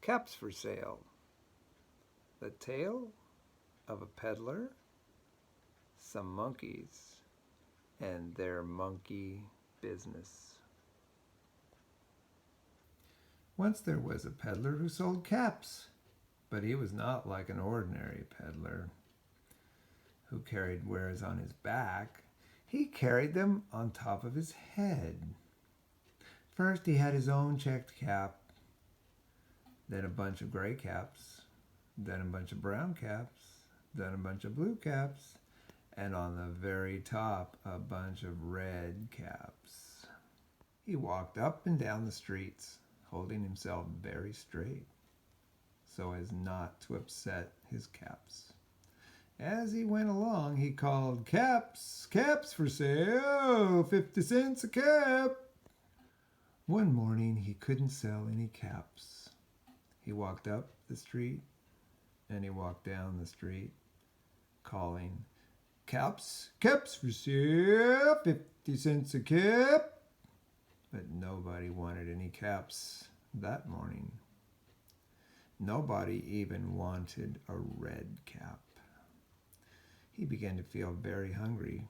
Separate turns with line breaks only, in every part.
Caps for sale. The tale of a peddler, some monkeys, and their monkey business. Once there was a peddler who sold caps, but he was not like an ordinary peddler who carried wares on his back. He carried them on top of his head. First, he had his own checked cap, then a bunch of gray caps, then a bunch of brown caps, then a bunch of blue caps, and on the very top, a bunch of red caps. He walked up and down the streets, holding himself very straight, so as not to upset his caps. As he went along, he called, "Caps, caps for sale, 50 cents a cap." One morning, he couldn't sell any caps. He walked up the street and he walked down the street, calling, "Caps, caps for sale, 50 cents a cap." But nobody wanted any caps that morning. Nobody even wanted a red cap. He began to feel very hungry,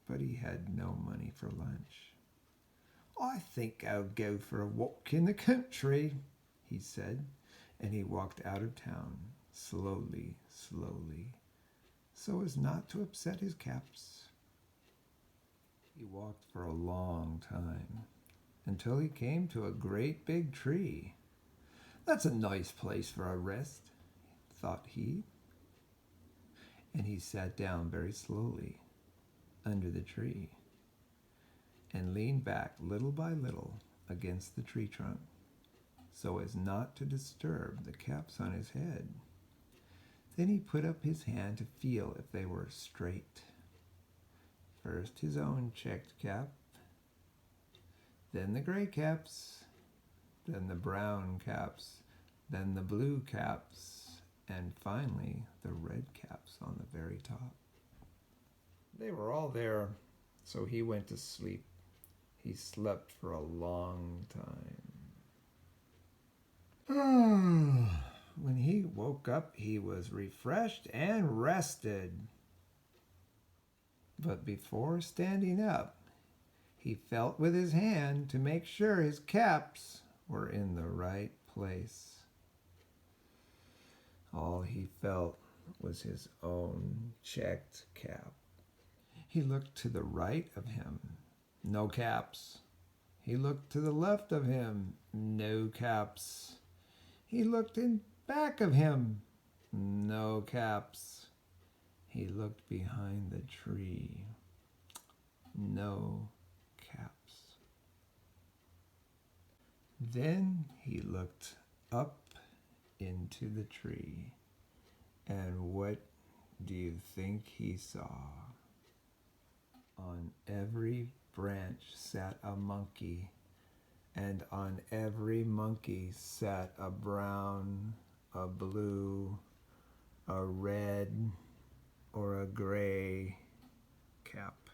but he had no money for lunch. "I think I'll go for a walk in the country," he said, and he walked out of town slowly, so as not to upset his caps. He walked for a long time until he came to a great big tree. "That's a nice place for a rest," thought he. And he sat down very slowly under the tree and leaned back little by little against the tree trunk so as not to disturb the caps on his head. Then he put up his hand to feel if they were straight. First his own checked cap, then the gray caps, then the brown caps, then the blue caps, and finally the red caps on the very top. They were all there, so he went to sleep. He slept for a long time. When he woke up, he was refreshed and rested. But before standing up, he felt with his hand to make sure his caps were in the right place. All he felt was his own checked cap. He looked to the right of him, no caps. He looked to the left of him, no caps. He looked in back of him, no caps. He looked behind the tree, no caps. Then he looked up into the tree, and what do you think he saw? On every branch sat a monkey, and on every monkey sat a brown, a blue, a red, or a gray cap.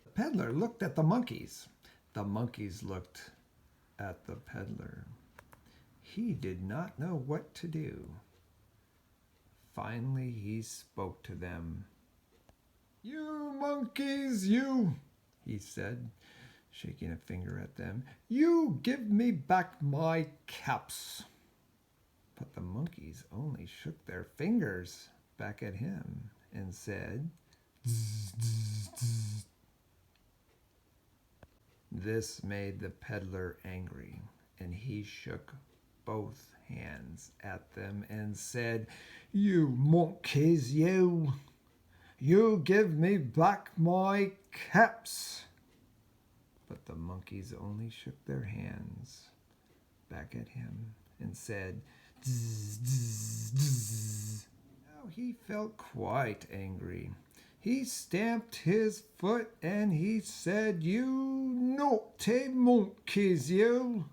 The peddler looked at the monkeys. The monkeys looked at the peddler. He did not know what to do. Finally, he spoke to them. "You monkeys, you," he said, shaking a finger at them, "you give me back my caps." But the monkeys only shook their fingers back at him and said, "Zzz, zzz, zzz." This made the peddler angry, and he shook both hands at them and said, "You monkeys, you give me back my caps." But the monkeys only shook their hands back at him and said, "Zzz, zzz, zzz." Now he felt quite angry. He stamped his foot and he said, "You naughty monkeys, you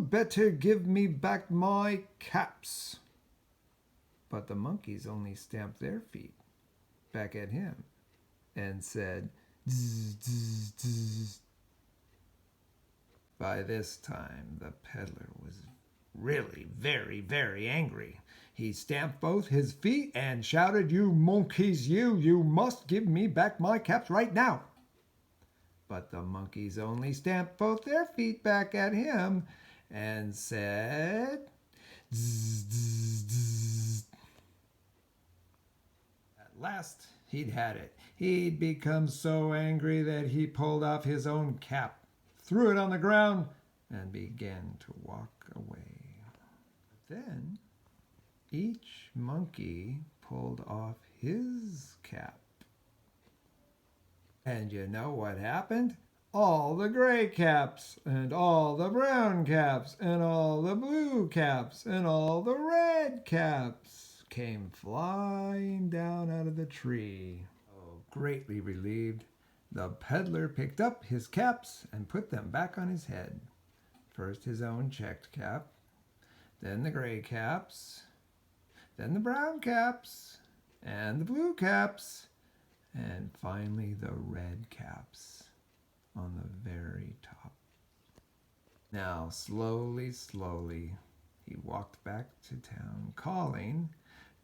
better give me back my caps." But the monkeys only stamped their feet back at him and said, Zzz, zzz, zzz. By this time, the peddler was really very, very angry. He stamped both his feet and shouted, "You monkeys, you must give me back my caps right now." But the monkeys only stamped both their feet back at him and said, "Zzz, zzz, zzz." At last, he'd had it. He'd become so angry that he pulled off his own cap, threw it on the ground, and began to walk away. Then each monkey pulled off his cap. And you know what happened? All the gray caps, and all the brown caps, and all the blue caps, and all the red caps came flying down out of the tree. Oh, greatly relieved, the peddler picked up his caps and put them back on his head. First his own checked cap, then the gray caps, then the brown caps, and the blue caps, and finally the red caps on the very top. Now, slowly, slowly, he walked back to town, calling,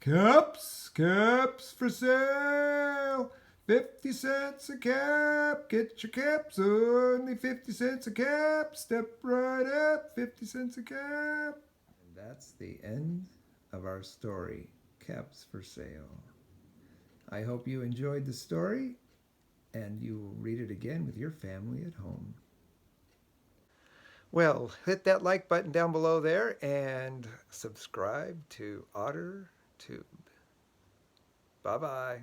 "Caps, caps for sale! 50 cents a cap! Get your caps, only 50 cents a cap! Step right up, 50 cents a cap!" And that's the end of our story, Caps for Sale. I hope you enjoyed the story and you will read it again with your family at home. Well, hit that like button down below there and subscribe to OtterTube. Bye-bye.